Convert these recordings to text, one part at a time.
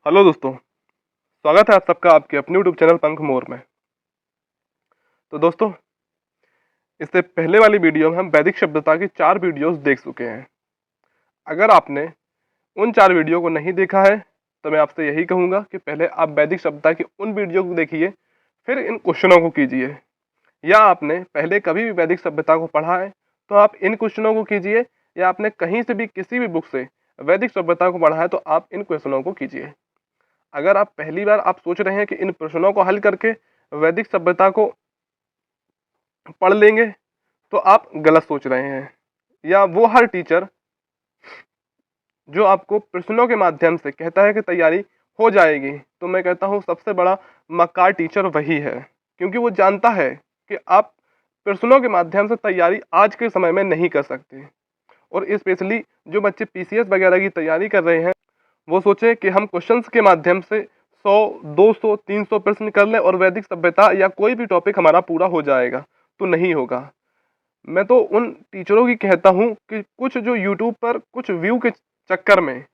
Hello दोस्तों, स्वागत है आप सबका आपके अपने यूट्यूब चैनल पंख मोर में। तो दोस्तों, इससे पहले वाली वीडियो में हम वैदिक सभ्यता की 4 वीडियोस देख चुके हैं। अगर आपने उन 4 वीडियो को नहीं देखा है तो मैं आपसे यही कहूँगा कि पहले आप वैदिक सभ्यता की उन वीडियो को देखिए, फिर इन क्वेश्चनों को कीजिए। या आपने पहले कभी भी वैदिक सभ्यता को पढ़ा है तो आप इन क्वेश्चनों को कीजिए, या आपने कहीं से भी किसी भी बुक से वैदिक सभ्यता को पढ़ा है तो आप इन क्वेश्चनों को कीजिए। अगर आप पहली बार आप सोच रहे हैं कि इन प्रश्नों को हल करके वैदिक सभ्यता को पढ़ लेंगे तो आप गलत सोच रहे हैं। या वो हर टीचर जो आपको प्रश्नों के माध्यम से कहता है कि तैयारी हो जाएगी, तो मैं कहता हूँ सबसे बड़ा मक्कार टीचर वही है, क्योंकि वो जानता है कि आप प्रश्नों के माध्यम से तैयारी आज के समय में नहीं कर सकते। और स्पेशली जो बच्चे पीसीएस वगैरह की तैयारी कर रहे हैं वो सोचे कि हम क्वेश्चंस के माध्यम से 100, 200, 300 प्रश्न कर लें और वैदिक सभ्यता या कोई भी टॉपिक हमारा पूरा हो जाएगा, तो नहीं होगा। मैं तो उन टीचरों की कहता हूँ कि कुछ जो यूट्यूब पर कुछ व्यू के चक्कर में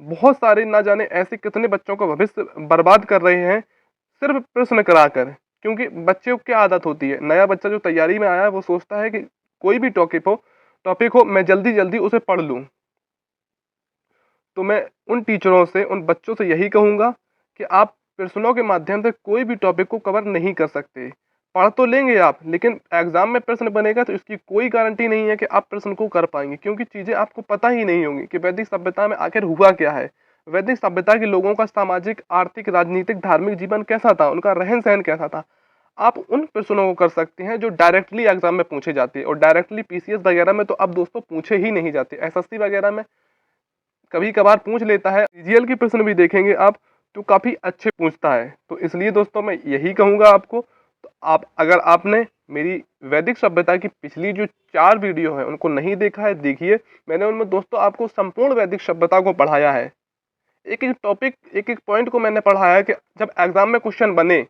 बहुत सारे ना जाने ऐसे कितने बच्चों का भविष्य बर्बाद कर रहे हैं सिर्फ प्रश्न कराकर। क्योंकि बच्चों की आदत होती है, नया बच्चा जो तैयारी में आया है वो सोचता है कि कोई भी टॉपिक हो मैं जल्दी जल्दी उसे पढ़ लूँ। तो मैं उन टीचरों से, उन बच्चों से यही कहूँगा कि आप प्रश्नों के माध्यम से कोई भी टॉपिक को कवर नहीं कर सकते। पढ़ तो लेंगे आप, लेकिन एग्जाम में प्रश्न बनेगा तो इसकी कोई गारंटी नहीं है कि आप प्रश्न को कर पाएंगे, क्योंकि चीज़ें आपको पता ही नहीं होंगी कि वैदिक सभ्यता में आखिर हुआ क्या है। वैदिक सभ्यता के लोगों का सामाजिक, आर्थिक, राजनीतिक, धार्मिक जीवन कैसा था, उनका रहन सहन कैसा था। आप उन प्रश्नों को कर सकते हैं जो डायरेक्टली एग्जाम में पूछे जाते हैं, और डायरेक्टली पीसीएस वगैरह में तो अब दोस्तों पूछे ही नहीं जाते। एसएससी वगैरह में कभी कभार पूछ लेता है, सीजीएल के प्रश्न भी देखेंगे आप तो काफ़ी अच्छे पूछता है। तो इसलिए दोस्तों मैं यही कहूँगा आपको, तो आप अगर आपने मेरी वैदिक सभ्यता की पिछली जो 4 वीडियो है उनको नहीं देखा है, देखिए। मैंने उनमें दोस्तों आपको संपूर्ण वैदिक सभ्यता को पढ़ाया है, एक एक टॉपिक, एक एक पॉइंट को मैंने पढ़ाया है कि जब एग्जाम में क्वेश्चन बने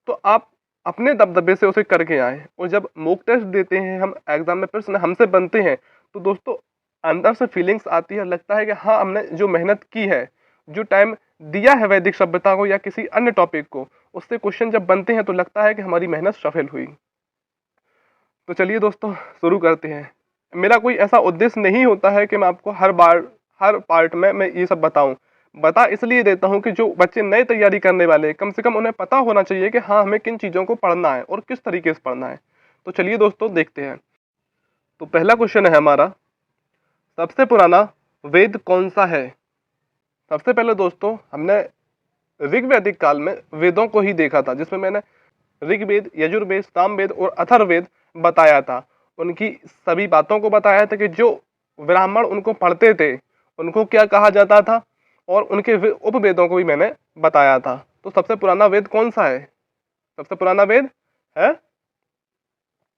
तो आप अपने दबदबे से उसे करके आए। और जब मॉक टेस्ट देते हैं हम, एग्जाम में प्रश्न हमसे बनते हैं, तो दोस्तों अंदर से फीलिंग्स आती है, लगता है कि हाँ हमने जो मेहनत की है, जो टाइम दिया है वैदिक सभ्यता को या किसी अन्य टॉपिक को, उससे क्वेश्चन जब बनते हैं तो लगता है कि हमारी मेहनत सफल हुई। तो चलिए दोस्तों शुरू करते हैं। मेरा कोई ऐसा उद्देश्य नहीं होता है कि मैं आपको हर बार हर पार्ट में मैं ये सब बताऊं। बता इसलिए देता हूं कि जो बच्चे नए तैयारी करने वाले हैं, कम से कम उन्हें पता होना चाहिए कि हाँ हमें किन चीज़ों को पढ़ना है और किस तरीके से पढ़ना है। तो चलिए दोस्तों देखते हैं। तो पहला क्वेश्चन है हमारा, सबसे पुराना वेद कौन सा है। सबसे पहले दोस्तों हमने ऋग्वैदिक काल में वेदों को ही देखा था, जिसमें मैंने ऋग्वेद, यजुर्वेद, सामवेद और अथर्ववेद बताया था। उनकी सभी बातों को बताया था कि जो ब्राह्मण उनको पढ़ते थे उनको क्या कहा जाता था, और उनके उपवेदों को भी मैंने बताया था। तो सबसे पुराना वेद कौन सा है? सबसे पुराना वेद है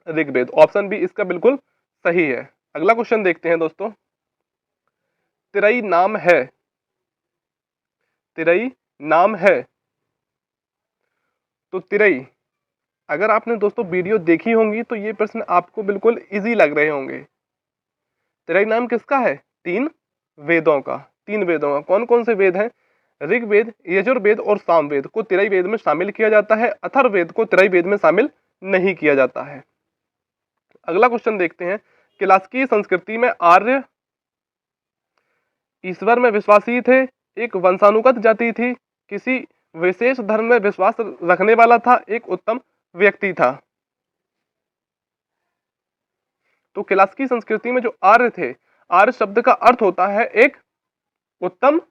ऋग्वेद। ऑप्शन बी इसका बिल्कुल सही है। अगला क्वेश्चन देखते हैं दोस्तों, तिरई नाम है। तिरई नाम है। तो तिरई, अगर आपने दोस्तों वीडियो देखी होंगी तो ये प्रश्न आपको बिल्कुल इजी लग रहे होंगे। तिरई नाम किसका है? 3 वेदों का। 3 वेदों का कौन कौन से वेद हैं? ऋग्वेद, यजुर्वेद और सामवेद को तिरई वेद में शामिल किया जाता है। अथर्ववेद को तिरई वेद में शामिल नहीं किया जाता है। अगला क्वेश्चन देखते हैं, क्लासिकी संस्कृति में आर्य ईश्वर में विश्वासी थे, एक वंशानुगत जाति थी, किसी विशेष धर्म में विश्वास रखने वाला था, एक उत्तम व्यक्ति था। तो क्लासिकी संस्कृति में जो आर्य थे, आर्य शब्द का अर्थ होता है एक उत्तम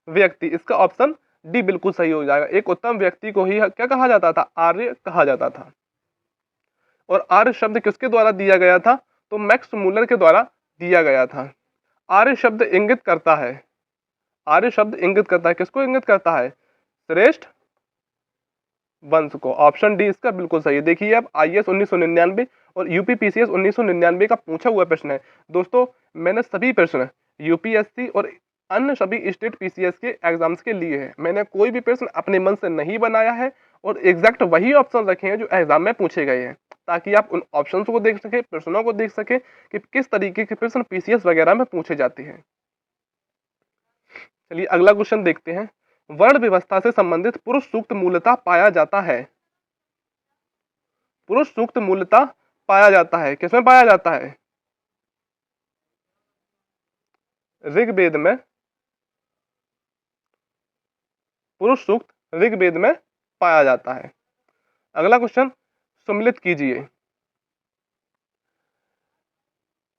व्यक्ति। इसका ऑप्शन डी बिल्कुल सही हो जाएगा। एक उत्तम व्यक्ति को ही क्या कहा जाता था? आर्य कहा जाता था। और आर्य शब्द किसके द्वारा दिया गया था? तो मैक्स मूलर के द्वारा दिया गया था। आर्य शब्द इंगित करता है, आर्य शब्द इंगित करता है, किसको इंगित करता है? श्रेष्ठ वंश को। ऑप्शन डी इसका बिल्कुल सही है। देखिए अब आईएएस 1999 और यूपीपीसीएस 1999 का पूछा हुआ प्रश्न है दोस्तों। मैंने सभी प्रश्न यूपीएससी और अन्य सभी स्टेट पीसीएस के एग्जाम्स के लिए है। मैंने कोई भी प्रश्न अपने मन से नहीं बनाया है, और एग्जैक्ट वही ऑप्शन रखे हैं जो एग्जाम में पूछे गए हैं, ताकि आप उन ऑप्शंस को देख सके, प्रश्नों को देख सके कि किस तरीके के प्रश्न पीसीएस वगैरह में पूछे जाते हैं। चलिए अगला क्वेश्चन देखते हैं। वर्ण व्यवस्था से संबंधित पुरुष सूक्त मूलतः पाया जाता है। पुरुष सूक्त मूलतः पाया जाता है, किसमें पाया जाता है? ऋग्वेद में। पुरुष सूक्त ऋग्वेद में पाया जाता है। अगला क्वेश्चन सम्मिलित कीजिए।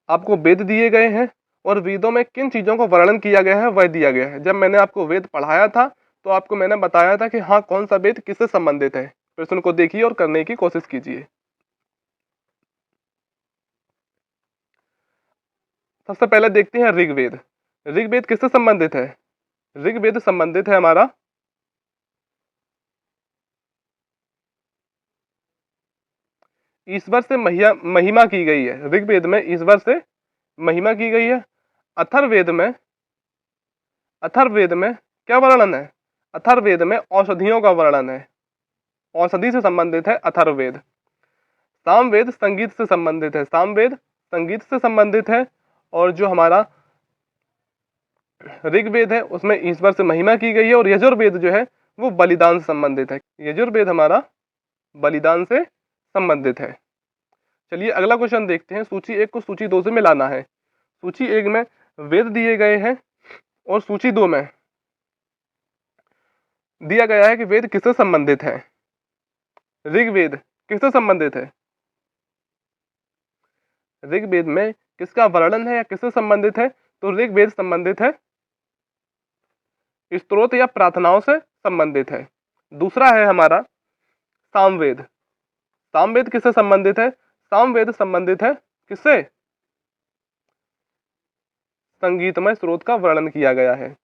आपको वेद दिए गए हैं और वेदों में किन चीजों का वर्णन किया गया है वह दिया गया है। जब मैंने आपको वेद पढ़ाया था तो आपको मैंने बताया था कि हाँ कौन सा वेद किससे संबंधित है। प्रश्न को देखिए और करने की कोशिश कीजिए। सबसे पहले देखते हैं ऋग्वेद। ऋग्वेद किससे संबंधित है? ऋग्वेद संबंधित है हमारा ईश्वर से महिमा की गई है। ऋग्वेद में ईश्वर से महिमा की गई है। अथर्ववेद में क्या वर्णन है? अथर्ववेद में औषधियों का वर्णन है। औषधि से संबंधित है अथर्ववेद। सामवेद संगीत से संबंधित है। सामवेद संगीत से संबंधित है। और जो हमारा ऋग्वेद है उसमें ईश्वर से महिमा की गई है। और यजुर्वेद जो है वो बलिदान से संबंधित है। यजुर्वेद हमारा बलिदान से संबंधित है। चलिए अगला क्वेश्चन देखते हैं। सूची 1 को सूची 2 से मिलाना है। सूची 1 में वेद दिए गए हैं और सूची 2 में दिया गया है कि वेद किससे संबंधित है। ऋग्वेद किससे संबंधित है? ऋग्वेद में किसका वर्णन है या किससे संबंधित है? तो ऋग्वेद संबंधित है स्तोत्र या प्रार्थनाओं से संबंधित है। दूसरा है हमारा सामवेद। सामवेद किससे संबंधित है? सामवेद संबंधित है किससे? संगीतमय स्रोत का वर्णन किया गया है।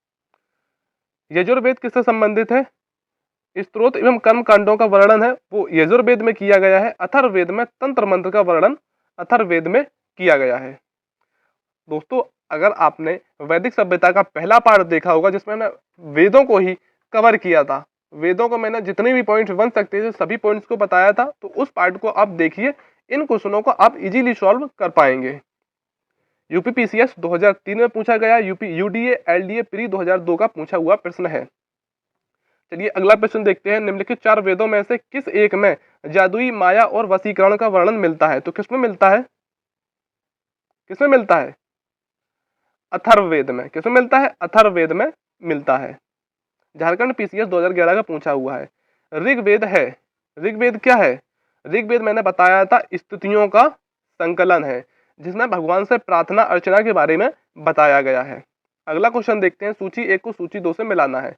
यजुर्वेद किससे संबंधित है? स्त्रोत एवं कर्म कांडों का वर्णन है वो यजुर्वेद में किया गया है। अथर्ववेद में तंत्र मंत्र का वर्णन अथर्ववेद में किया गया है। दोस्तों अगर आपने वैदिक सभ्यता का पहला पार्ट देखा होगा जिसमें मैंने वेदों को ही कवर किया था, वेदों को मैंने जितने भी पॉइंट्स बन सकते थे सभी पॉइंट्स को बताया था, तो उस पार्ट को आप देखिए। इन क्वेश्चनों को आप इजीली सॉल्व कर पाएंगे। यूपीपीसीएस 2003 में पूछा गया, यूडीए एलडीए प्री 2002 का पूछा हुआ प्रश्न है। चलिए अगला प्रश्न देखते हैं। निम्नलिखित 4 वेदों में से किस एक में जादुई माया और वशीकरण का वर्णन मिलता है? तो किसमें मिलता है? किसमें मिलता है? अथर्ववेद में। किसमें मिलता है? अथर्ववेद में मिलता है। झारखंड पीसीएस 2011 का पूछा हुआ है। ऋग्वेद है। ऋग्वेद क्या है? ऋग्वेद मैंने बताया था स्तुतियों का संकलन है जिसमें भगवान से प्रार्थना अर्चना के बारे में बताया गया है। अगला क्वेश्चन देखते हैं। सूची 1 को सूची 2 से मिलाना है।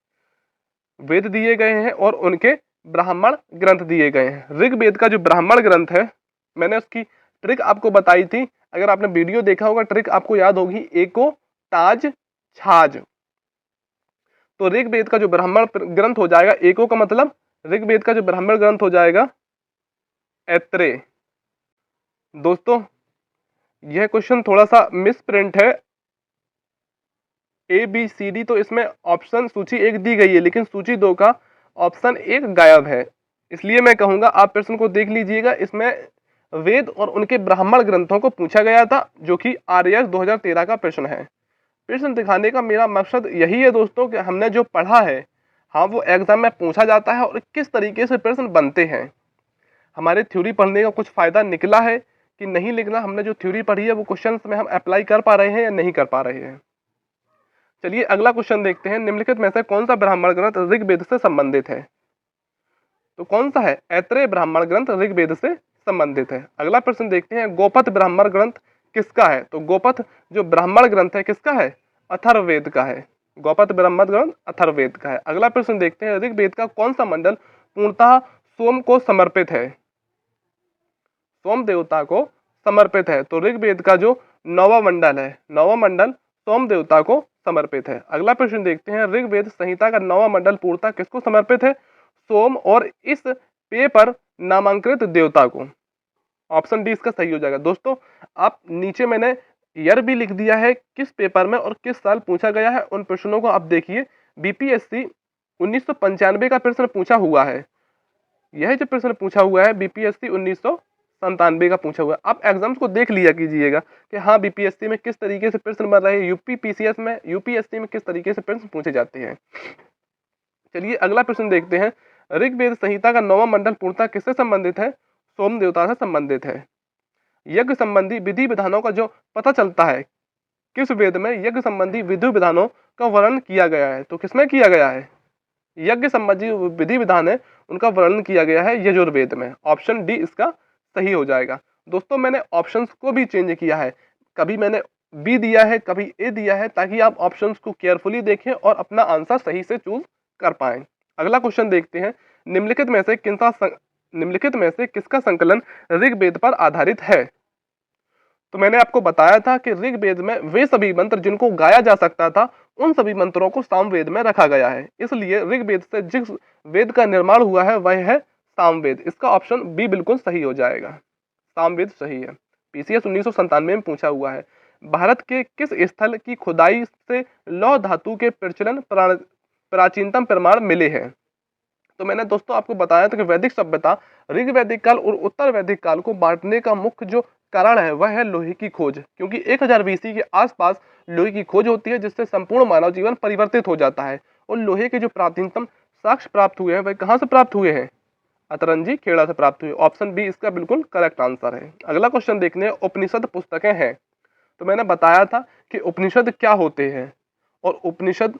वेद दिए गए हैं और उनके ब्राह्मण ग्रंथ दिए गए हैं। ऋग्वेद का जो ब्राह्मण ग्रंथ है मैंने उसकी ट्रिक आपको बताई थी। अगर आपने वीडियो देखा होगा ट्रिक आपको याद होगी, एको ताज छाज। तो ऋग्वेद का जो ब्राह्मण ग्रंथ हो जाएगा, एको का मतलब ऋग्वेद का जो ब्राह्मण ग्रंथ हो जाएगा ऐत्रेय। दोस्तों यह क्वेश्चन थोड़ा सा मिस प्रिंट है। ए बी सी डी तो इसमें ऑप्शन सूची 1 दी गई है लेकिन सूची 2 का ऑप्शन 1 गायब है। इसलिए मैं कहूंगा आप प्रश्न को देख लीजिएगा। इसमें वेद और उनके ब्राह्मण ग्रंथों को पूछा गया था जो कि आरएएस 2013 का प्रश्न है। प्रश्न दिखाने का मेरा मकसद यही है दोस्तों कि हमने जो पढ़ा है हाँ वो एग्जाम में पूछा जाता है और किस तरीके से प्रश्न बनते हैं। हमारे थ्योरी पढ़ने का कुछ फायदा निकला है कि नहीं निकला। हमने जो थ्योरी पढ़ी है वो क्वेश्चन में हम अप्लाई कर पा रहे हैं या नहीं कर पा रहे हैं। चलिए अगला क्वेश्चन देखते हैं। निम्नलिखित में से कौन सा ब्राह्मण ग्रंथ ऋग्वेद से संबंधित है? तो कौन सा है? ऐत्रेय ब्राह्मण ग्रंथ ऋग्वेद से संबंधित है। अगला प्रश्न देखते हैं। गोपथ ब्राह्मण ग्रंथ किसका है? तो गोपथ जो ब्राह्मण ग्रंथ है किसका है? अथर्ववेद का है। गोपथ ब्राह्मण ग्रंथ अथर्ववेद का है। अगला प्रश्न देखते हैं। ऋग्वेद का कौन सा मंडल पूर्णतः सोम को समर्पित है? सोम देवता को समर्पित है। तो ऋग्वेद का जो 9वां मंडल है, 9वां मंडल सोम देवता को समर्पित है। अगला प्रश्न देखते हैं। ऋग्वेद संहिता का 9वां मंडल पूर्णतः किसको समर्पित है? सोम और इस पेपर नामांकित देवता को। ऑप्शन डी इसका सही हो जाएगा। दोस्तों आप नीचे मैंने ईयर भी लिख दिया है किस पेपर में और किस साल पूछा गया है। उन प्रश्नों को आप देखिए। बीपीएससी 1995 का प्रश्न पूछा हुआ है। यह जो प्रश्न पूछा हुआ है बीपीएससी 1995 1997 का पूछा हुआ है। आप एग्जाम्स को देख लिया कीजिएगा कि हाँ बीपीएससी में किस तरीके से प्रश्न बन रहे हैं, यूपीपीसीएस में, यूपीएससी में किस तरीके से प्रश्न पूछे जाते हैं। चलिए अगला प्रश्न देखते हैं। ऋग्वेद संहिता का 9वां मंडल पूर्णतः किससे संबंधित है? सोम देवता से संबंधित है। यज्ञ संबंधी विधि विधानों का जो पता चलता है, किस वेद में यज्ञ संबंधी विधि विधानों का वर्णन किया गया है? तो किसमें किया गया है? यज्ञ संबंधी विधि विधान है उनका वर्णन किया गया है यजुर्वेद में। ऑप्शन डी इसका सही हो जाएगा। दोस्तों मैंने ऑप्शंस को भी चेंज किया है, कभी मैंने बी दिया है, कभी ए दिया है, ताकि आप ऑप्शंस को केयरफुली देखें और अपना आंसर सही से चूज कर पाएं। अगला क्वेश्चन देखते हैं। निम्नलिखित में से किसका संकलन ऋग्वेद पर आधारित है? तो मैंने आपको बताया था कि ऋग्वेद में वे सभी मंत्र जिनको गाया जा सकता था उन सभी मंत्रों को सामवेद में रखा गया है, इसलिए ऋग्वेद से जिस वेद का निर्माण हुआ है वह है सामवेद। इसका ऑप्शन बी बिल्कुल सही हो जाएगा, सामवेद सही है। पीसीएस 1997 में पूछा हुआ है। भारत के किस स्थल की खुदाई से लौह धातु के प्रचलन प्राचीनतम प्रमाण मिले हैं? तो मैंने दोस्तों आपको बताया था कि वैदिक सभ्यता ऋग्वैदिक काल और उत्तर वैदिक काल को बांटने का मुख्य जो कारण है वह है लोहे की खोज, क्योंकि 1000 बीसी के आसपास लोहे की खोज होती है जिससे संपूर्ण मानव जीवन परिवर्तित हो जाता है। और लोहे के जो प्राचीनतम साक्ष्य प्राप्त हुए हैं वह कहाँ से प्राप्त हुए हैं? अतरंजी खेड़ा से प्राप्त हुए। ऑप्शन बी इसका बिल्कुल करेक्ट आंसर है। अगला क्वेश्चन देखने उपनिषद पुस्तकें हैं। तो मैंने बताया था कि उपनिषद क्या होते हैं और उपनिषद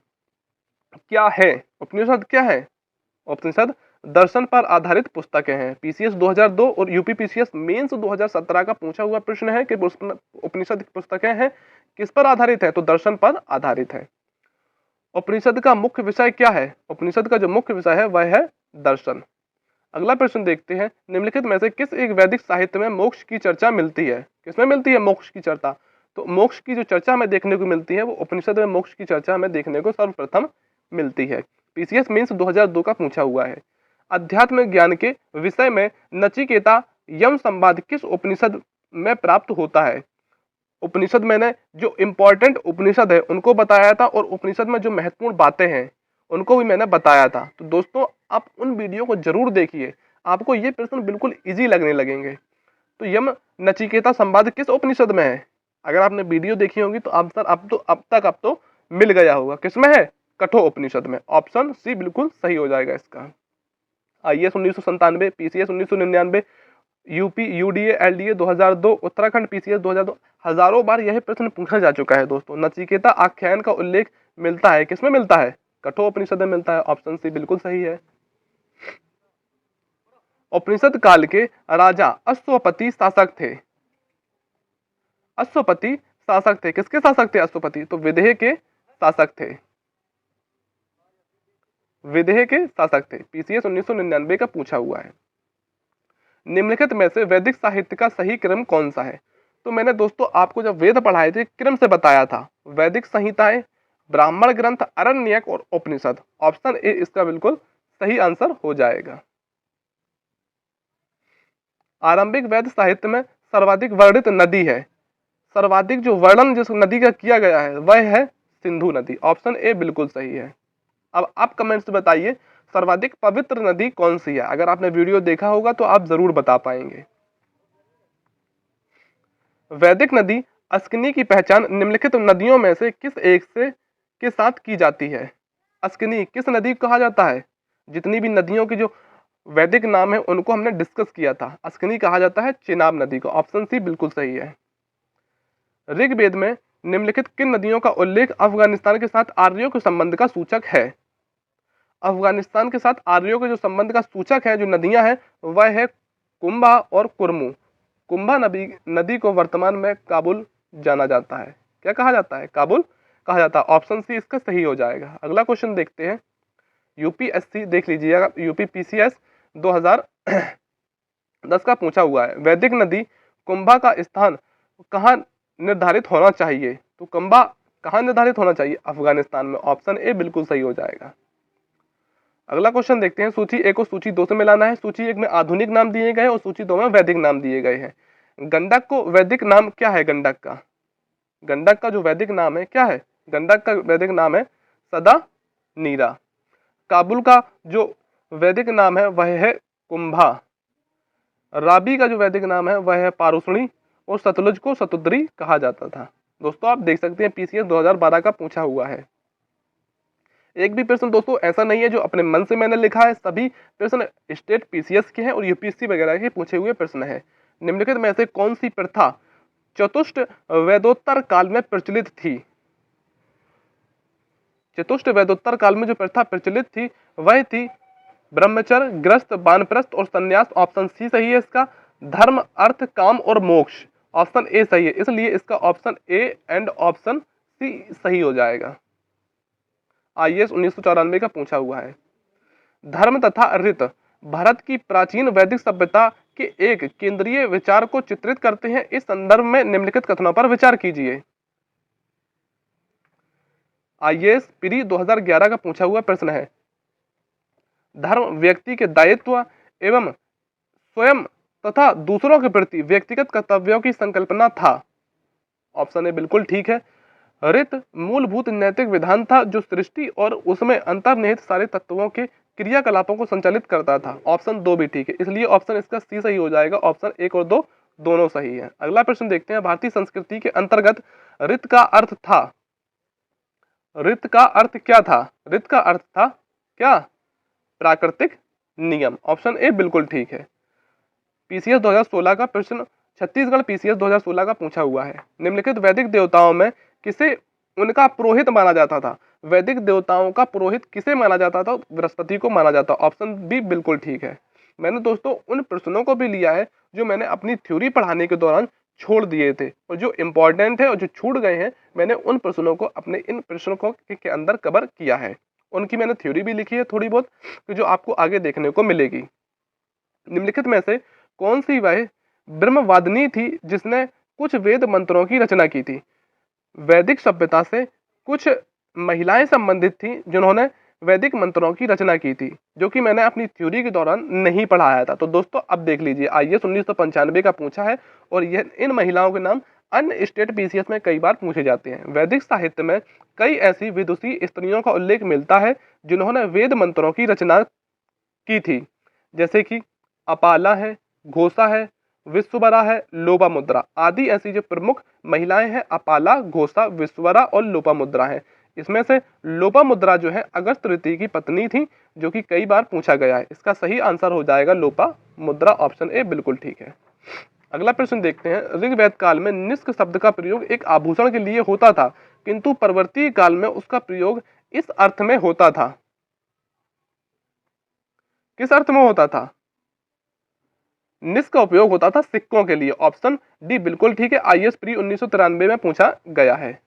क्या है। उपनिषद क्या है? उपनिषद दर्शन पर आधारित पुस्तकें हैं। पीसीएस 2002 और यूपीपीसीएस मेंस 2017 का पूछा हुआ प्रश्न है कि उपनिषद पुस्तकें हैं किस पर आधारित है? तो दर्शन पर आधारित है। उपनिषद का मुख्य विषय क्या है? उपनिषद का जो मुख्य विषय है वह है दर्शन। अगला प्रश्न देखते हैं। निम्नलिखित में से किस एक वैदिक साहित्य में मोक्ष की चर्चा मिलती है? किसमें मिलती है मोक्ष की चर्चा? तो मोक्ष की जो चर्चा हमें देखने को मिलती है वो उपनिषद में मोक्ष की चर्चा हमें देखने को सर्वप्रथम मिलती है। पीसीएस मेंस 2002 का पूछा हुआ है। अध्यात्म ज्ञान के विषय में नचिकेता यम संवाद किस उपनिषद में प्राप्त होता है? उपनिषद मैंने जो इंपॉर्टेंट उपनिषद है उनको बताया था और उपनिषद में जो महत्वपूर्ण बातें हैं उनको भी मैंने बताया था। तो दोस्तों आप उन वीडियो को जरूर देखिए, आपको ये प्रश्न बिल्कुल इजी लगने लगेंगे। तो यम नचिकेता संवाद किस उपनिषद में है? अगर आपने वीडियो देखी होगी तो आंसर अब तो मिल गया होगा। किसमें है? कठोर उपनिषद में। ऑप्शन सी बिल्कुल सही हो जाएगा इसका। IAS 1997, PCS 1999, UP UDA LDA 2002, Uttarakhand PCS 2002, हजारों बार यह प्रश्न पूछा जा चुका है दोस्तों। नचिकेता आख्यान का उल्लेख मिलता है किसमें मिलता है? कठोर उपनिषद में मिलता है। ऑप्शन सी बिल्कुल सही है। उपनिषद काल के राजा अश्वपति शासक थे। अश्वपति शासक थे, किसके शासक थे अश्वपति? तो विदेह के शासक थे, विदेह के शासक थे। पीसीएस 1999 का पूछा हुआ है। निम्नलिखित में से वैदिक साहित्य का सही क्रम कौन सा है? तो मैंने दोस्तों आपको जब वेद पढ़ाए थे क्रम से बताया था। वैदिक संहिताएं, ब्राह्मण ग्रंथ, अरण्यक और उपनिषद। ऑप्शन ए इसका बिल्कुल सही आंसर हो जाएगा। आरंभिक वैदिक साहित्य में सर्वाधिक वर्णित नदी है, सर्वाधिक जो वर्णन जिस नदी का किया गया है वह है सिंधु नदी। ऑप्शन ए बिल्कुल सही है। अब आप कमेंट्स में बताइए सर्वाधिक पवित्र नदी कौन सी है? अगर आपने वीडियो देखा होगा तो आप जरूर बता पाएंगे। वैदिक नदी अस्किनी की पहचान निम्नलिखित नदियों में से किस एक से के साथ की जाती है? अस्किनी किस नदी को कहा जाता है? जितनी भी नदियों की जो वैदिक नाम है उनको हमने डिस्कस किया था। अस्किनी कहा जाता है चिनाब नदी को। ऑप्शन सी बिल्कुल सही है। ऋग्वेद में निम्नलिखित किन नदियों का उल्लेख अफगानिस्तान के साथ आर्यों के संबंध का सूचक है? अफगानिस्तान के साथ आर्यों के जो संबंध का सूचक है जो नदियां हैं वह है कुंभा और कुरमू। कुंभा नदी को वर्तमान में काबुल जाना जाता है। क्या कहा जाता है? काबुल कहा जाता है। ऑप्शन सी इसका सही हो जाएगा। अगला क्वेश्चन देखते हैं। यूपीएससी देख लीजिएगा, यूपीपीसीएस 2010 का पूछा हुआ है। वैदिक नदी कुंभा का स्थान कहाँ निर्धारित होना चाहिए? तो कुंभा कहाँ निर्धारित होना चाहिए? अफगानिस्तान में। ऑप्शन ए बिल्कुल सही हो जाएगा। अगला क्वेश्चन देखते हैं। सूची ए को सूची 2 से मिलाना है। सूची 1 में आधुनिक नाम दिए गए और सूची 2 में वैदिक नाम दिए गए हैं। गंडक को वैदिक नाम क्या है? गंडक का, गंडक का जो वैदिक नाम है क्या है? गंडक का वैदिक नाम है सदा नीरा। काबुल का जो वैदिक नाम है वह है कुंभा। राबी का जो वैदिक नाम है वह है पारुषणी और सतलुज को सतुद्री कहा जाता था। दोस्तों आप देख सकते हैं पीसीएस 2012 का पूछा हुआ है। एक भी प्रश्न दोस्तों ऐसा नहीं है जो अपने मन से मैंने लिखा है, सभी प्रश्न स्टेट पीसीएस के हैं और यूपीएससी वगैरह के पूछे हुए प्रश्न है। निम्नलिखित में से कौन सी प्रथा चतुष्ट वेदोत्तर काल में प्रचलित थी? चतुष्ट वेदोत्तर काल में जो प्रथा प्रचलित थी वह थी ब्रह्मचर्य, गृहस्थ, वानप्रस्थ और संन्यास। ऑप्शन सी सही है इसका। धर्म, अर्थ, काम और मोक्ष, ऑप्शन ए सही है, इसलिए इसका option A and option C सही हो जाएगा। आईएएस 1994 का पूछा हुआ है। धर्म तथा रीत भारत की प्राचीन वैदिक सभ्यता के एक केंद्रीय विचार को चित्रित करते हैं। इस संदर्भ में निम्नलिखित कथनों पर विचार कीजिए। आईएएस प्री 2011 का पूछा हुआ प्रश्न है। धर्म व्यक्ति के दायित्व एवं स्वयं तथा दूसरों के प्रति व्यक्तिगत कर्तव्यों की संकल्पना था। ऑप्शन ए बिल्कुल ठीक है। रीत मूलभूत नैतिक विधान था जो सृष्टि और उसमें अंतर्निहित सारे तत्वों के क्रियाकलापों को संचालित करता था। ऑप्शन 2 भी ठीक है, इसलिए ऑप्शन इसका सी सही हो जाएगा। ऑप्शन 1 और 2 दोनों सही है। अगला प्रश्न देखते हैं। भारतीय संस्कृति के अंतर्गत रीत का अर्थ था। रीत का अर्थ क्या था? रीत का अर्थ था क्या? प्राकृतिक नियम। ऑप्शन ए बिल्कुल ठीक है। पीसीएस 2016 का प्रश्न, छत्तीसगढ़ पीसीएस 2016 का पूछा हुआ है। निम्नलिखित वैदिक देवताओं में किसे उनका पुरोहित माना जाता था? वैदिक देवताओं का पुरोहित किसे माना जाता था? बृहस्पति को माना जाता। ऑप्शन बी बिल्कुल ठीक है। मैंने दोस्तों उन प्रश्नों को भी लिया है जो मैंने अपनी थ्योरी पढ़ाने के दौरान छोड़ दिए थे और जो इंपॉर्टेंट है और जो छूट गए हैं, मैंने उन प्रश्नों को अपने इन प्रश्नों को के अंदर कवर किया है। उनकी मैंने थ्योरी भी लिखी है थोड़ी बहुत, जो आपको आगे देखने को मिलेगी। निम्नलिखित में से कौन सी वह ब्रह्मवादिनी थी जिसने कुछ वेद मंत्रों की रचना की थी? वैदिक सभ्यता से कुछ महिलाएं संबंधित थी जिन्होंने वैदिक मंत्रों की रचना की थी, जो कि मैंने अपनी थ्योरी के दौरान नहीं पढ़ाया था। तो दोस्तों अब देख लीजिए, आईएएस 1995 का पूछा है और यह इन महिलाओं के नाम अन्य स्टेट पीसीएस में कई बार पूछे जाते हैं। वैदिक साहित्य में कई ऐसी विदुषी स्त्रियों का उल्लेख मिलता है जिन्होंने वेद मंत्रों की रचना की थी, जैसे कि अपाला है, घोषा है, विश्ववरा है, लोपामुद्रा आदि ऐसी जो प्रमुख महिलाएं हैं अपाला, घोषा, विश्ववरा और लोपामुद्रा है। इसमें से लोपामुद्रा जो है अगस्त ऋषि की पत्नी थी, जो कि कई बार पूछा गया है। इसका सही आंसर हो जाएगा लोपामुद्रा। ऑप्शन ए बिल्कुल ठीक है। अगला प्रश्न देखते हैं। ऋग्वेद काल में निष्क शब्द का प्रयोग एक आभूषण के लिए होता था, किंतु परवर्ती काल में उसका प्रयोग इस अर्थ में होता था। किस अर्थ में होता था? निष्क का उपयोग होता था सिक्कों के लिए। ऑप्शन डी बिल्कुल ठीक है। आईएएस प्री 1993 में पूछा गया है।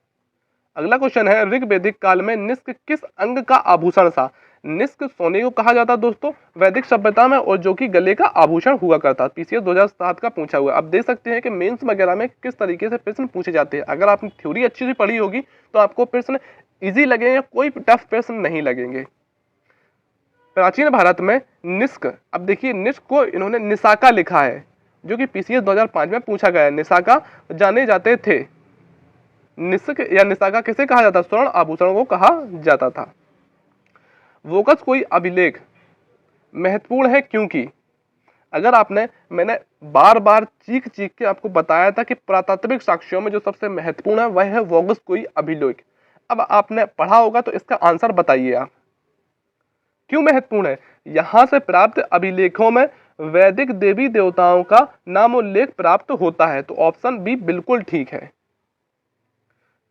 अगला क्वेश्चन है। ऋग्वेदिक काल में निष्क किस अंग का आभूषण था? निष्क सोने को कहा जाता दोस्तों वैदिक सभ्यता में, और जो कि गले का आभूषण हुआ करता। पीसीएस 2007 का पूछा हुआ। अब देख सकते हैं कि मेंस वगैरह में किस तरीके से प्रश्न पूछे जाते हैं। अगर आपने थ्योरी अच्छी से पढ़ी होगी तो आपको प्रश्न इजी लगेंगे, कोई टफ प्रश्न नहीं लगेंगे। प्राचीन भारत में निष्क, अब देखिए निष्क को इन्होंने निशाका लिखा है, जो कि पीसीएस 2005 में पूछा गया है। निशाका जाने जाते थे। निष्क या निशाका किसे कहा जाता? स्वर्ण आभूषण को कहा जाता था। वोकस कोई अभिलेख महत्वपूर्ण है क्योंकि, अगर मैंने बार बार चीख चीख के आपको बताया था कि पुरातात्विक साक्ष्यों में जो सबसे महत्वपूर्ण है वह है वोगस कोई अभिलेख। अब आपने पढ़ा होगा तो इसका आंसर बताइए आप, क्यों महत्वपूर्ण है? यहां से प्राप्त अभिलेखों में वैदिक देवी देवताओं का नामोल्लेख प्राप्त होता है। तो ऑप्शन बी बिल्कुल ठीक है।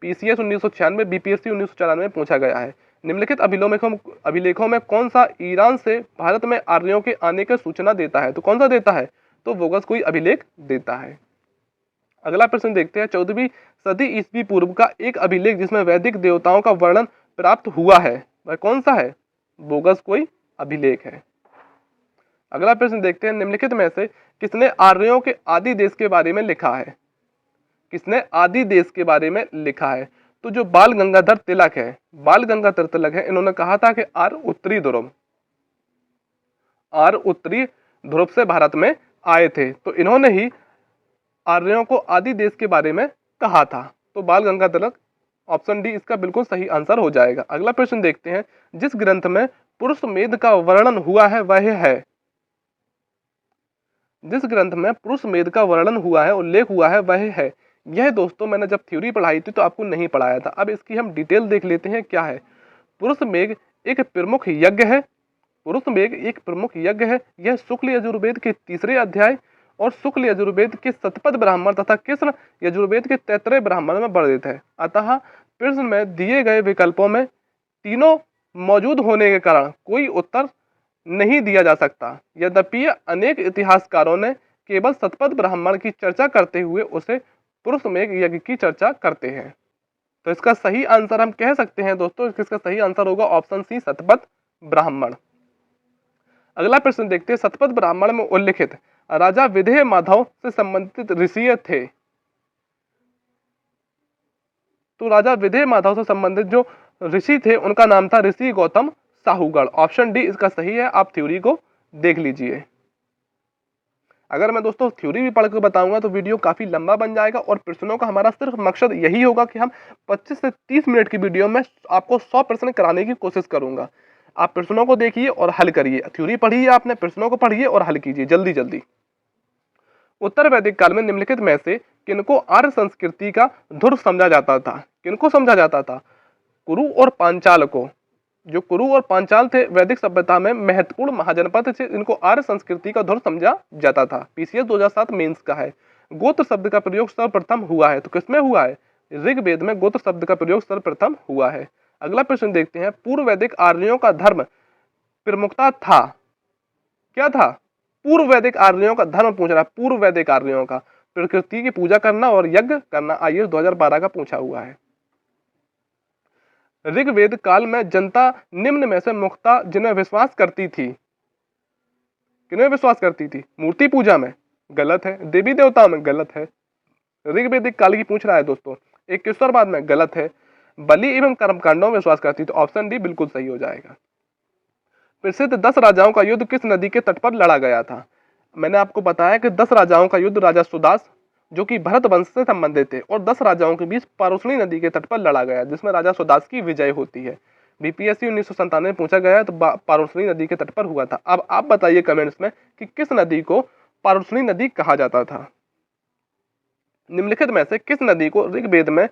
पीसीएस 1996, बीपीएससी 1994 में पूछा गया है। निम्नलिखित अभिलेखों में कौन सा ईरान से भारत में आर्यों के आने की सूचना देता है? तो कौन सा देता है? तो वोगस कोई अभिलेख देता है। अगला प्रश्न देखते हैं। 14वीं सदी ईस्वी पूर्व का एक अभिलेख जिसमें वैदिक देवताओं का वर्णन प्राप्त हुआ है वह कौन सा है? बोगस कोई अभिलेख है। अगला प्रश्न देखते हैं। निम्नलिखित में से किसने आर्यों के आदि देश के बारे में लिखा है? किसने आदि देश के बारे में लिखा है? तो जो बाल गंगाधर तिलक है, बाल गंगाधर तिलक है, इन्होंने कहा था कि आर्य उत्तरी ध्रुव से भारत में आए थे। तो इन्होंने ही आर्यों को आदि देश के बारे में कहा था। तो बाल गंगाधर तिलक, ऑप्शन डी इसका बिल्कुल सही आंसर हो जाएगा। अगला प्रश्न देखते हैं। जिस ग्रंथ में पुरुष मेध का वर्णन हुआ है वह है, जिस ग्रंथ में पुरुष मेद का वर्णन हुआ है, उल्लेख हुआ है, वह है। यह दोस्तों मैंने जब थ्योरी पढ़ाई थी तो आपको नहीं पढ़ाया था। अब इसकी हम डिटेल देख लेते हैं क्या है। पुरुष मेघ एक प्रमुख यज्ञ है। पुरुष मेघ एक प्रमुख यज्ञ है। यह शुक्ल यजुर्वेद के 3रे अध्याय और शुक्ल यजुर्वेद के शतपथ ब्राह्मण तथा कृष्ण यजुर्वेद के 33 ब्राह्मण में वर्णित है। अतः प्रश्न में दिए गए विकल्पों में तीनों मौजूद होने के कारण कोई उत्तर नहीं दिया जा सकता। यद्यपि अनेक इतिहासकारों ने केवल शतपथ ब्राह्मण की चर्चा करते हुए उसे पुरुष मेघ यज्ञ की चर्चा करते हैं। तो इसका सही आंसर हम कह सकते हैं दोस्तों, इसका सही आंसर होगा ऑप्शन सी, शतपथ ब्राह्मण। अगला प्रश्न देखते हैं। शतपथ ब्राह्मण में उल्लिखित राजा विधेय माधव से संबंधित ऋषि थे। तो राजा विधेय माधव से संबंधित जो ऋषि थे उनका नाम था ऋषि गौतम साहूगढ़। ऑप्शन डी इसका सही है। आप थ्योरी को देख लीजिए। अगर मैं दोस्तों थ्योरी भी पढ़ के बताऊंगा तो वीडियो काफी लंबा बन जाएगा और प्रश्नों का हमारा सिर्फ मकसद यही होगा कि हम 25 से 30 मिनट की वीडियो में आपको 100 प्रश्न कराने की कोशिश करूंगा। आप प्रश्नों को देखिए और हल करिए। थ्योरी पढ़िए आपने, प्रश्नों को पढ़िए और हल कीजिए जल्दी जल्दी। उत्तर वैदिक काल में निम्नलिखित में से किनको आर्य संस्कृति का धुर समझा जाता था? किनको समझा जाता था? कुरु और पांचाल को। जो कुरु और पांचाल थे वैदिक सभ्यता में महत्वपूर्ण महाजनपद थे, इनको आर्य संस्कृति का धुर समझा जाता था। पीसीएस 2007 मेंस का है। गोत्र शब्द का प्रयोग सर्वप्रथम हुआ है, तो किसमें हुआ है? ऋग्वेद में गोत्र शब्द का प्रयोग सर्वप्रथम हुआ है। अगला प्रश्न देखते हैं। पूर्व वैदिक आर्यों का धर्म प्रमुखता था। क्या था? पूर्व वैदिक आर्यों का धर्म पूछ रहा है। पूर्व वैदिक आर्यों का प्रकृति की पूजा करना और यज्ञ करना। आईएएस 2012 का पूछा हुआ है। ऋग्वेद काल में जनता निम्न में से मुख्यतः जिन्हें विश्वास करती थी, किन्हें विश्वास करती थी? मूर्ति पूजा में गलत है, देवी देवताओं में गलत है। ऋग्वेदिक काल की पूछ रहा है दोस्तों। एक ईश्वरवाद में गलत है। बलि एवं कर्मकांडों में विश्वास करती, तो ऑप्शन डी बिल्कुल सही हो जाएगा। प्रसिद्ध 10 राजाओं का युद्ध किस नदी के तट पर लड़ा गया था? मैंने आपको बताया कि 10 राजाओं का युद्ध राजा सुदास जो कि भरत वंश से संबंधित थे और 10 राजाओं के बीच पारुष्णी नदी के तट पर लड़ा गया, जिसमें राजा सुदास की विजय होती है। बीपीएससी 1997 में पूछा गया तो पारुष्णी नदी के तट पर हुआ था। अब आप बताइए कमेंट्स में कि किस नदी को पारुष्णी नदी कहा जाता था? निम्नलिखित में से किस नदी को ऋग्वेद में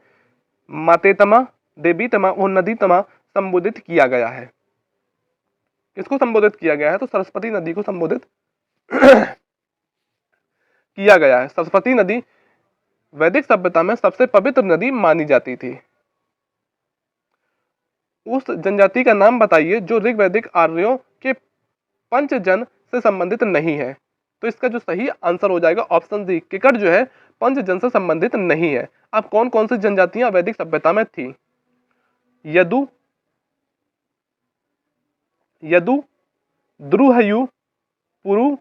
मातेतमा, देवीतमा और नदीतमा संबोधित किया गया है? किसको संबोधित किया गया है? तो सरस्वती नदी को संबोधित किया गया है। सरस्वती नदी वैदिक सभ्यता में सबसे पवित्र नदी मानी जाती थी। उस जनजाति का नाम बताइए जो ऋग्वैदिक आर्यों के पंचजन से संबंधित नहीं है। तो इसका जो सही आंसर हो जाएगा ऑप्शन डी, किकट जो है पंचजन से संबंधित नहीं है। अब कौन कौन सी जनजातियां वैदिक सभ्यता में थी? यदु, द्रुहयु, पुरु,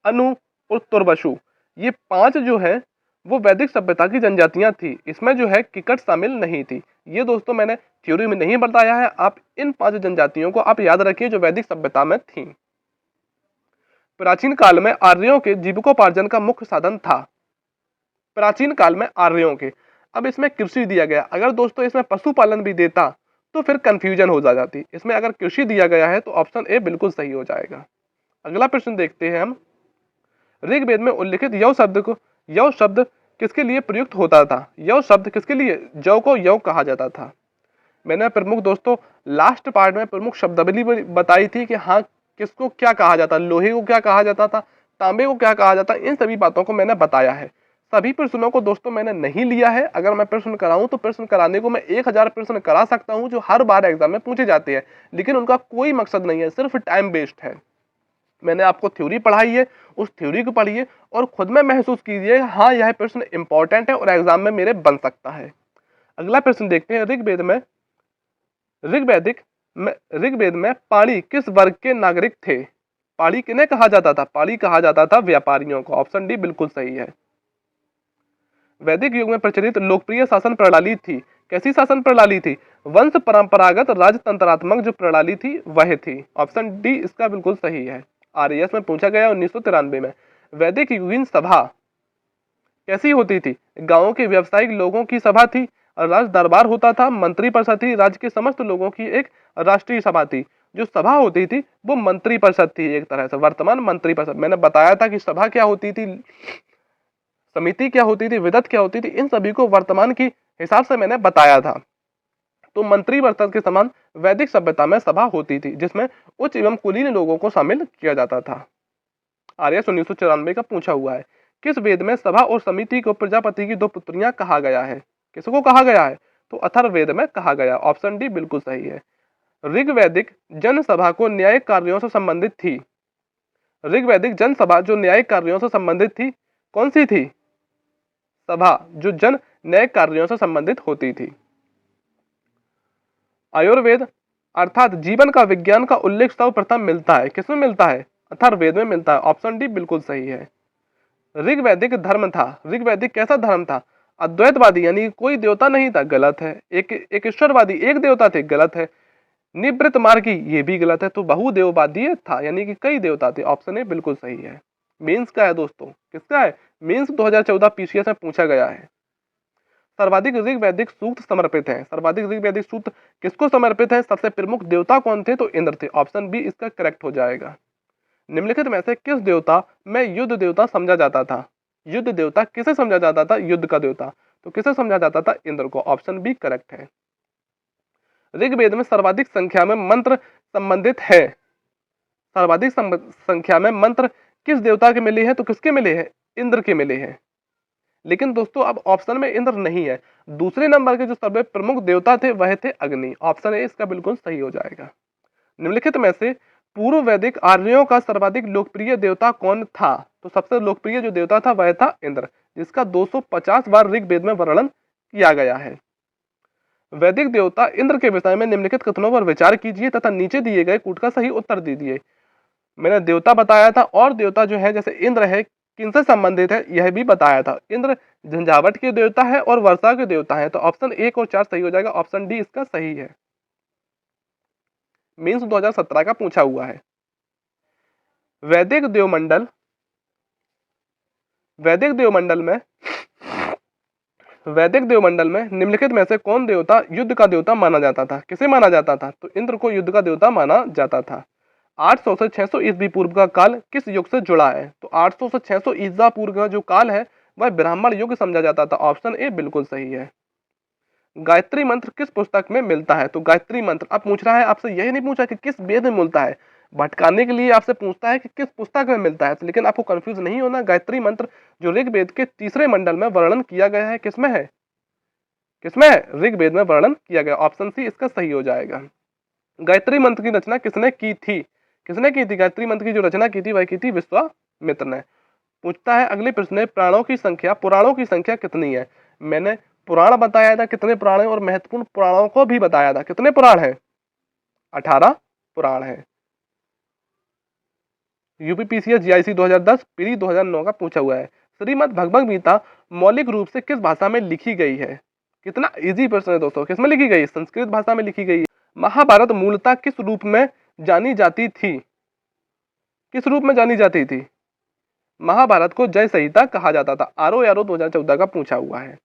अनु और तुर्वशु, ये 5 जो है वो वैदिक सभ्यता की जनजातियां थी। इसमें जो है किकट शामिल नहीं थी। ये दोस्तों मैंने थ्योरी में नहीं बताया है। आप इन 5 जनजातियों को आप याद रखिए जो वैदिक सभ्यता में थी। प्राचीन काल में आर्यों के जीविकोपार्जन का मुख्य साधन था। प्राचीन काल में आर्यों के, अब इसमें कृषि दिया गया। अगर दोस्तों इसमें पशुपालन भी देता तो फिर कंफ्यूजन हो जाती। इसमें अगर कृषि दिया गया है तो ऑप्शन ए बिल्कुल सही हो जाएगा। अगला प्रश्न देखते हैं हम। ऋग्वेद में उल्लिखित यव शब्द किसके लिए प्रयुक्त होता था? यव शब्द किसके लिए? जौ को यव कहा जाता था। मैंने प्रमुख दोस्तों लास्ट पार्ट में प्रमुख शब्दावली बताई थी कि हाँ किसको क्या कहा जाता, लोहे को क्या कहा जाता था, तांबे को क्या कहा जाता, इन सभी बातों को मैंने बताया है। सभी प्रश्नों को दोस्तों मैंने नहीं लिया है। अगर मैं प्रश्न कराऊं तो प्रश्न कराने को मैं 1000 प्रश्न करा सकता हूं जो हर बार एग्जाम में पूछे जाते हैं, लेकिन उनका कोई मकसद नहीं है, सिर्फ टाइम वेस्ट है। मैंने आपको थ्योरी पढ़ाई है, उस थ्योरी को पढ़िए और खुद में महसूस कीजिए हाँ यह प्रश्न इंपॉर्टेंट है और एग्जाम में मेरे बन सकता है। अगला प्रश्न देखते हैं। ऋग्वेद में पाणी किस वर्ग के नागरिक थे? पाणी किन्हें कहा जाता था? पाणी कहा जाता था व्यापारियों को। ऑप्शन डी बिल्कुल सही है। वैदिक युग में प्रचलित लोकप्रिय शासन प्रणाली थी। कैसी शासन प्रणाली थी? वंश परंपरागत राजतंत्रात्मक जो प्रणाली थी वह थी। ऑप्शन डी इसका बिल्कुल सही है। आरएएस में पूछा गया 1993 में। वैदिक युगीन सभा कैसी होती थी? गांवों के व्यावसायिक लोगों की सभा थी, राज दरबार होता था, मंत्री परिषद थी, राज्य के समस्त लोगों की एक राष्ट्रीय सभा थी। जो सभा होती थी वो मंत्रिपरिषद थी, एक तरह से वर्तमान मंत्रिपरिषद। मैंने बताया था कि सभा क्या होती थी, समिति क्या होती थी, विदत क्या होती थी, इन सभी को वर्तमान की हिसाब से मैंने बताया था। तो मंत्रिपरिषद के समान वैदिक सभ्यता में सभा होती थी जिसमें उच्च एवं कुलीन लोगों को शामिल किया जाता था। आर्यस 1994 का पूछा हुआ है, किस वेद में सभा और समिति को प्रजापति की 2 पुत्रियां कहा गया है? किसको कहा गया है? तो अथर्ववेद में कहा गया। ऑप्शन डी बिल्कुल सही है। ऋग्वैदिक जनसभा को न्यायिक कार्यों से संबंधित थी। ऋग्वैदिक जनसभा जो न्यायिक कार्यों से संबंधित थी, कौन सी थी सभा? जो जन न्यायिक कार्यों से संबंधित होती थी। आयुर्वेद अर्थात जीवन का विज्ञान का उल्लेख सर्वप्रथम मिलता है, किसमें मिलता है? अथर्ववेद में मिलता है। ऑप्शन डी बिल्कुल सही है। ऋग्वैदिक धर्म था, ऋग्वैदिक कैसा धर्म था? अद्वैतवादी, यानी कोई देवता नहीं था, गलत है। एक ईश्वरवादी, एक देवता थे, गलत है। निवृत्त मार्गी, ये भी गलत है। तो बहुदेववादी था, यानी कि कई देवता थे। ऑप्शन ए बिल्कुल सही है। मेंस का है दोस्तों, किसका है? मेंस 2014 पीसीएस में पूछा गया है। सर्वाधिक ऋग्वैदिक सूक्त समर्पित है। सर्वाधिक ऋग्वैदिक सूक्त किसको समर्पित है? सबसे प्रमुख देवता कौन थे? तो इंद्र थे। ऑप्शन बी इसका करेक्ट हो जाएगा। निम्नलिखित में से किस देवता में युद्ध देवता समझा जाता था? युद्ध देवता किसे समझा जाता था? युद्ध का देवता। तो किसे समझा जाता था? इंद्र को। ऑप्शन बी करेक्ट है। ऋग्वेद में सर्वाधिक संख्या में मंत्र संबंधित है। सर्वाधिक संख्या में मंत्र किस देवता के मिले हैं? तो किसके मिले हैं? इंद्र के मिले हैं। लेकिन दोस्तों अब ऑप्शन में इंद्र नहीं है। दूसरे नंबर के जो सर्व प्रमुख देवता थे वह थे अग्नि। ऑप्शन ए इसका बिल्कुल सही हो जाएगा। निम्नलिखित में से पूर्व वैदिक आर्यों का सर्वाधिक लोकप्रिय देवता कौन था? तो सबसे लोकप्रिय जो देवता था वह था इंद्र, जिसका 250 बार ऋग्वेद में वर्णन किया गया है। वैदिक देवता इंद्र के विषय में निम्नलिखित कथनों पर विचार कीजिए तथा नीचे दिए गए कूट का सही उत्तर दीजिए। मैंने देवता बताया था और देवता जो है जैसे इंद्र है किनसे संबंधित है यह भी बताया था। इंद्र झंझावट के देवता है और वर्षा के देवता है। तो ऑप्शन 1 और 4 सही हो जाएगा। ऑप्शन डी इसका सही है। मीन्स 2017 का पूछा हुआ है। वैदिक देवमंडल में निम्नलिखित में से कौन देवता युद्ध का देवता माना जाता था? किसे माना जाता था? तो इंद्र को युद्ध का देवता माना जाता था। 800 से 600 ईस्वी पूर्व का काल किस युग से जुड़ा है? तो 800 से 600 ईसा पूर्व का जो काल है वह ब्राह्मण युग समझा जाता था। ऑप्शन ए बिल्कुल सही है। गायत्री मंत्र किस पुस्तक में मिलता है? तो गायत्री मंत्र अब पूछ रहा है आपसे, यही नहीं पूछा कि किस वेद में मिलता है, भटकाने के लिए आपसे पूछता है कि किस पुस्तक में मिलता है। तो लेकिन आपको कंफ्यूज नहीं होना, गायत्री मंत्र जो ऋग्वेद के 3रे मंडल में वर्णन किया गया है, किसमें है? किसमें है? ऋग्वेद में वर्णन किया गया। ऑप्शन सी इसका सही हो जाएगा। गायत्री मंत्र की रचना किसने की थी? किसने की थी? गायत्री मंत्र की जो रचना की थी वह की थी विश्वामित्र ने। पूछता है अगले प्रश्न, पुराणों की संख्या कितनी है? मैंने पुराण बताया था कितने पुराण है और महत्वपूर्ण पुराणों को भी बताया था। कितने पुराण है? 18 पुराण है। यूपीपीसीएस जीआईसी 2010 पीरी 2009 का पूछा हुआ है। श्रीमद् भगवद गीता मौलिक रूप से किस भाषा में लिखी गई है? कितना इजी प्रश्न है दोस्तों। किसमें लिखी गई? संस्कृत भाषा में लिखी गई है। महाभारत मूलतः किस रूप में जानी जाती थी? किस रूप में जानी जाती थी? महाभारत को जय संहिता कहा जाता था। आरओ 2014 का पूछा हुआ है।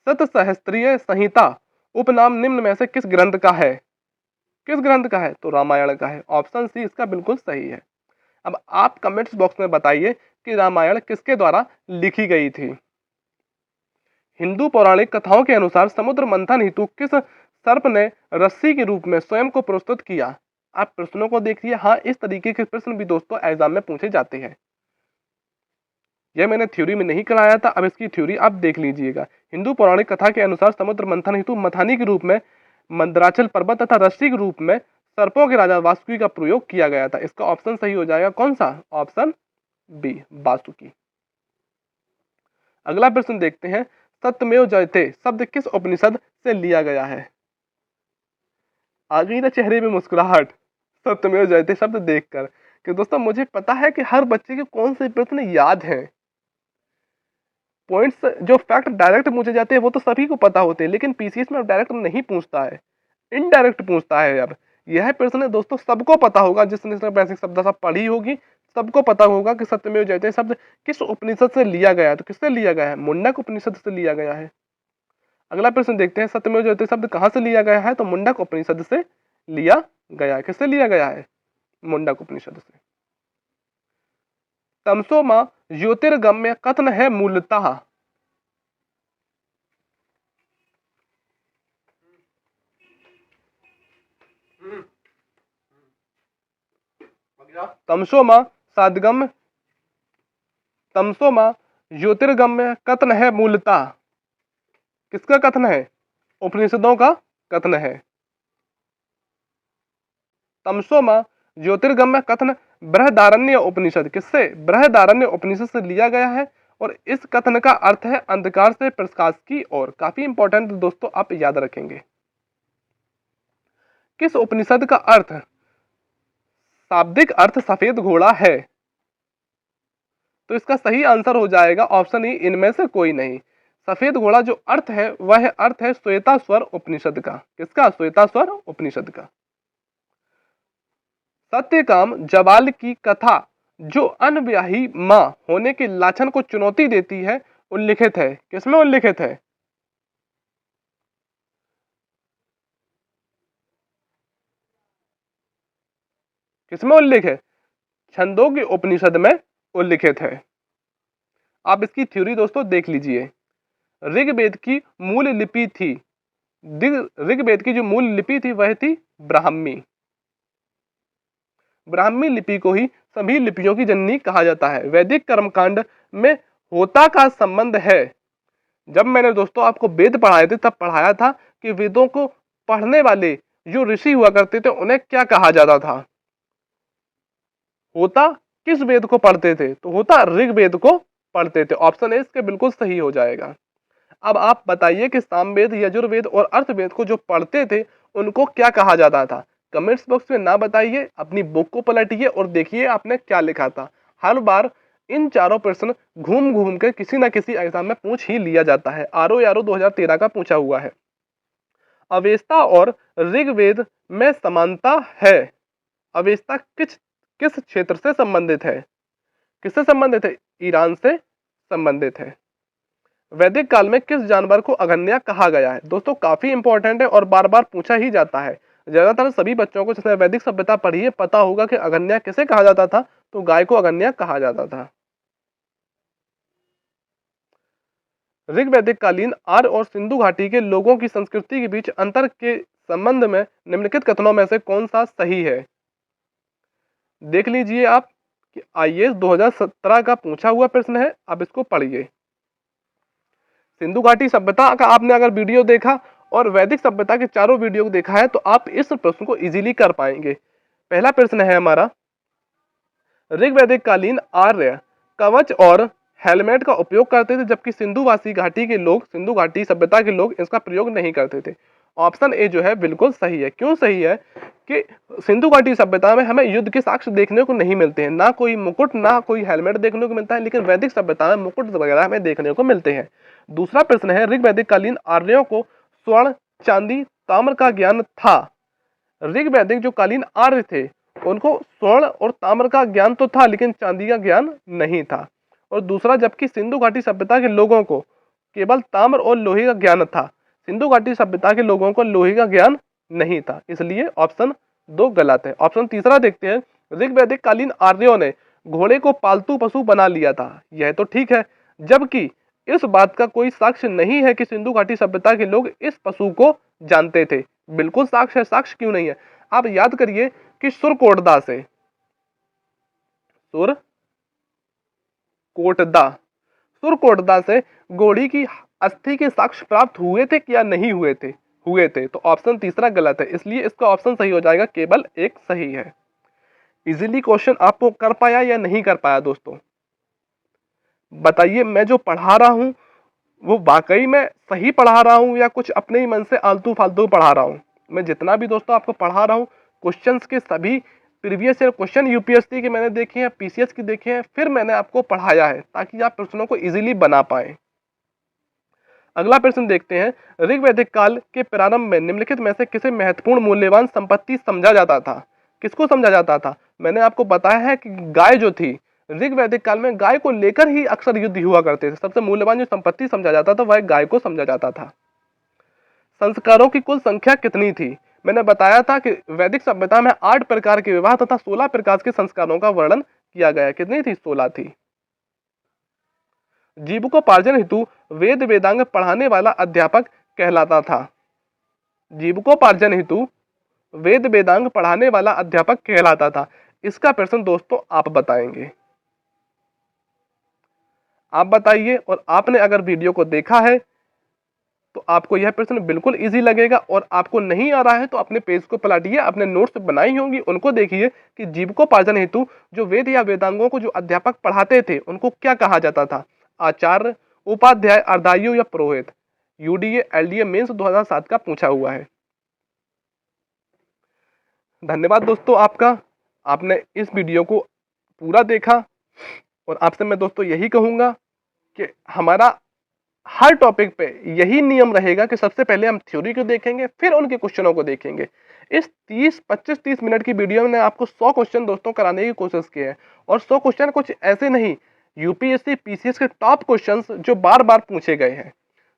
सतसहस्त्रीय संहिता उपनाम निम्न में से किस ग्रंथ का है? किस ग्रंथ का है? तो रामायण का है। ऑप्शन सी इसका बिल्कुल सही है। अब आप कमेंट्स बॉक्स में बताइए कि रामायण किसके द्वारा लिखी गई थी। हिंदू पौराणिक कथाओं के अनुसार समुद्र मंथन हेतु किस सर्प ने रस्सी के रूप में स्वयं को प्रस्तुत किया? आप प्रश्नों को देखिए। हाँ, इस तरीके के प्रश्न भी दोस्तों एग्जाम में पूछे जाते हैं। यह मैंने थ्योरी में नहीं कराया था, अब इसकी थ्योरी आप देख लीजिएगा। हिंदू पौराणिक कथा के अनुसार समुद्र मंथन हेतु मथानी के रूप में मंदराचल पर्वत तथा रस्सी के रूप में सर्पों के राजा वासुकी का प्रयोग किया गया था। इसका ऑप्शन सही हो जाएगा कौन सा? Option B Vasuki. अगला प्रश्न देखते हैं। सत्यमेव जयते शब्द किस उपनिषद से लिया गया है? आ गई ना चेहरे में मुस्कुराहट सत्यमेव जयते शब्द देखकर कि दोस्तों मुझे पता है कि हर बच्चे के कौन से प्रश्न याद हैं। पॉइंट्स जो फैक्ट डायरेक्ट पूछे जाते हैं वो तो सभी को पता होते हैं, लेकिन पीसीएस में डायरेक्ट नहीं पूछता है, इनडायरेक्ट पूछता है। अब यह प्रश्न दोस्तों सबको पता होगा, जिसने बेसिक शब्द सब पढ़ी होगी सबको पता होगा कि सत्यमेव जयते शब्द किस उपनिषद से लिया गया है। तो किससे लिया गया है? मुंडक उपनिषद से लिया गया है। अगला प्रश्न देखते हैं। सत्यमेव जयते शब्द कहां से लिया गया है? तो मुंडक उपनिषद से लिया गया है। किससे लिया गया है? मुंडक उपनिषद से। तमसो मां ज्योतिर्गम्य कथन है मूलतः। तमसो मां साधगम्य, तमसो मां ज्योतिर्गम्य कथन है मूलतः। किसका कथन है? उपनिषदों का कथन है। तमसो मां ज्योतिर्गम्य कथन बृहदारण्य उपनिषद, किससे? बृहदारण्य उपनिषद से लिया गया है। और इस कथन का अर्थ है अंधकार से प्रकाश की ओर। काफी इंपॉर्टेंट दोस्तों, आप याद रखेंगे। किस उपनिषद का अर्थ, शाब्दिक अर्थ सफेद घोड़ा है? तो इसका सही आंसर हो जाएगा ऑप्शन ई, इनमें से कोई नहीं। सफेद घोड़ा जो अर्थ है वह अर्थ है श्वेतास्वर उपनिषद का। किसका? श्वेतास्वर उपनिषद का। सत्यकाम जबाल की कथा जो अनब्याही मां होने के लाछन को चुनौती देती है, उल्लिखित है। किसमें उल्लिखित है? किसमें उल्लेख है? छंदोग्य उपनिषद में उल्लिखित है। आप इसकी थ्योरी दोस्तों देख लीजिए। ऋग्वेद की मूल लिपि थी, ऋग्वेद की जो मूल लिपि थी वह थी ब्राह्मी। ब्राह्मी लिपि को ही सभी लिपियों की जननी कहा जाता है। वैदिक कर्मकांड में होता का संबंध है। जब मैंने दोस्तों आपको वेद पढ़ाए थे तब पढ़ाया था कि वेदों को पढ़ने वाले जो ऋषि हुआ करते थे उन्हें क्या कहा जाता था। होता किस वेद को पढ़ते थे? तो होता ऋग्वेद को पढ़ते थे। ऑप्शन ए इसके बिल्कुल सही हो जाएगा। अब आप बताइए कि सामवेद, यजुर्वेद और अर्थवेद को जो पढ़ते थे उनको क्या कहा जाता था? कमेंट्स बॉक्स में ना बताइए, अपनी बुक को पलटिए और देखिए आपने क्या लिखा था। हर बार इन चारों प्रश्न घूम घूम के किसी ना किसी एग्जाम में पूछ ही लिया जाता है। आरओ यारो 2013 का पूछा हुआ है। अवेस्ता और ऋग्वेद में समानता है। अवेस्ता किस किस क्षेत्र से संबंधित है? किससे संबंधित है? ईरान से संबंधित है। वैदिक काल में किस जानवर को अगन्या कहा गया है? दोस्तों काफी इंपॉर्टेंट है और बार बार पूछा ही जाता है। ज्यादातर सभी बच्चों को जिसने वैदिक सभ्यता पढ़ी है पता होगा कि अगन्या किसे कहा जाता था। तो गाय को अगन्या कहा जाता था। ऋग्वैदिक कालीन आर्य और सिंधु घाटी के लोगों की संस्कृति के बीच अंतर के संबंध में निम्नलिखित कथनों में से कौन सा सही है? देख लीजिए आप कि आईएएस 2017 का पूछा हुआ प्रश्न है। अब इसको पढ़िए। सिंधु घाटी सभ्यता का आपने अगर वीडियो देखा और वैदिक सभ्यता के चारों वीडियो को देखा है तो आप इस प्रश्न को इजीली कर पाएंगे। पहला प्रश्न है हमारा, ऋग्वैदिक कालीन आर्य कवच और हेलमेट का उपयोग करते थे जबकि सिंधुवासी घाटी के लोग, सिंधु घाटी सभ्यता के लोग इसका प्रयोग नहीं करते थे। ऑप्शन ए जो है बिल्कुल सही है। क्यों सही है? कि सिंधु घाटी सभ्यता में हमें युद्ध के साक्ष्य देखने को नहीं मिलते हैं, ना कोई मुकुट ना कोई हेलमेट देखने को मिलता है, लेकिन वैदिक सभ्यता में मुकुट वगैरह हमें देखने को मिलते हैं। दूसरा प्रश्न है, ऋग्वैदिक कालीन आर्यों को स्वर्ण, चांदी, ताम्र का ज्ञान था। ऋग्वैदिक जो कालीन आर्य थे उनको स्वर्ण और ताम्र का ज्ञान तो था लेकिन चांदी का ज्ञान नहीं था। और दूसरा, जबकि सिंधु घाटी सभ्यता के लोगों को केवल ताम्र और लोहे का ज्ञान था, सिंधु घाटी सभ्यता के लोगों को लोहे का ज्ञान नहीं था। इसलिए ऑप्शन 2 गलत है। ऑप्शन तीसरा देखते हैं, ऋग्वैदिक कालीन आर्यों ने घोड़े को पालतू पशु बना लिया था। यह तो ठीक है, जबकि इस बात का कोई साक्ष्य नहीं है कि सिंधु घाटी सभ्यता के लोग इस पशु को जानते थे। बिल्कुल साक्ष्य है। साक्ष्य क्यों नहीं है? आप याद करिए कि सुरकोटदा से, सुरकोटदा से घोड़ी की अस्थि के साक्ष्य प्राप्त हुए थे क्या नहीं हुए थे? हुए थे। तो ऑप्शन तीसरा गलत है। इसलिए इसका ऑप्शन सही हो जाएगा, केवल एक सही है। इजीली क्वेश्चन आपको कर पाया या नहीं कर पाया दोस्तों? बताइए, मैं जो पढ़ा रहा हूं वो वाकई में सही पढ़ा रहा हूं या कुछ अपने ही मन से आलतू फालतू पढ़ा रहा हूं? मैं जितना भी दोस्तों आपको पढ़ा रहा हूं, क्वेश्चंस के सभी प्रीवियस ईयर क्वेश्चन यूपीएससी के मैंने देखे हैं, पीसीएस के देखे हैं, फिर मैंने आपको पढ़ाया है ताकि आप प्रश्नों को इजीली बना पाए। अगला प्रश्न देखते हैं, ऋग्वैदिक काल के प्रारंभ में निम्नलिखित में से किसे महत्वपूर्ण मूल्यवान संपत्ति समझा जाता था? किसको समझा जाता था? मैंने आपको बताया है कि गाय जो थी, ऋग्वैदिक काल में गाय को लेकर ही अक्सर युद्ध हुआ करते थे। सबसे मूल्यवान जो संपत्ति समझा जाता था वह गाय को समझा जाता था। संस्कारों की कुल संख्या कितनी थी? मैंने बताया था कि वैदिक सभ्यता में 8 प्रकार के विवाह तथा 16 प्रकार के संस्कारों का वर्णन किया गया। कितनी थी? 16 थी। जीविकोपार्जन हेतु वेद वेदांग पढ़ाने वाला अध्यापक कहलाता था। जीविकोपार्जन हेतु वेद वेदांग पढ़ाने वाला अध्यापक कहलाता था। इसका प्रश्न दोस्तों आप बताएंगे। आप बताइए, और आपने अगर वीडियो को देखा है तो आपको यह प्रश्न बिल्कुल इजी लगेगा, और आपको नहीं आ रहा है तो अपने पेज को पलटिए, अपने नोट्स बनाई होंगी उनको देखिए कि जीविकोपार्जन हेतु जो वेद या वेदांगों को जो अध्यापक पढ़ाते थे उनको क्या कहा जाता था? आचार्य, उपाध्याय, अर्धायु या पुरोहित। यूडीए एलडीए मेंस 2007 का पूछा हुआ है। धन्यवाद दोस्तों आपका, आपने इस वीडियो को पूरा देखा। और आपसे मैं दोस्तों यही कहूंगा कि हमारा हर टॉपिक पे यही नियम रहेगा कि सबसे पहले हम थ्योरी को देखेंगे, फिर उनके क्वेश्चनों को देखेंगे। इस 30-25-30 मिनट की वीडियो में आपको 100 क्वेश्चन दोस्तों कराने की कोशिश की है, और 100 क्वेश्चन कुछ ऐसे नहीं, यूपीएससी पीसीएस के टॉप क्वेश्चंस जो बार बार पूछे गए हैं।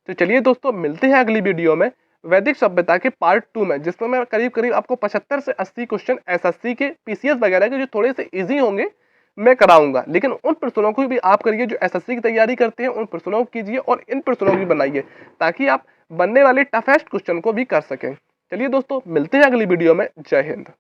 तो चलिए दोस्तों, मिलते हैं अगली वीडियो में वैदिक सभ्यता के पार्ट 2 में, जिसमें मैं करीब करीब आपको 75 से 80 क्वेश्चन एसएससी के, पीसीएस वगैरह के जो थोड़े से इजी होंगे मैं कराऊंगा। लेकिन उन प्रश्नों को भी आप करिए जो एसएससी की तैयारी करते हैं, उन प्रश्नों को कीजिए और इन प्रश्नों को भी बनाइए, ताकि आप बनने वाले टफेस्ट क्वेश्चन को भी कर सकें। चलिए दोस्तों, मिलते हैं अगली वीडियो में। जय हिंद।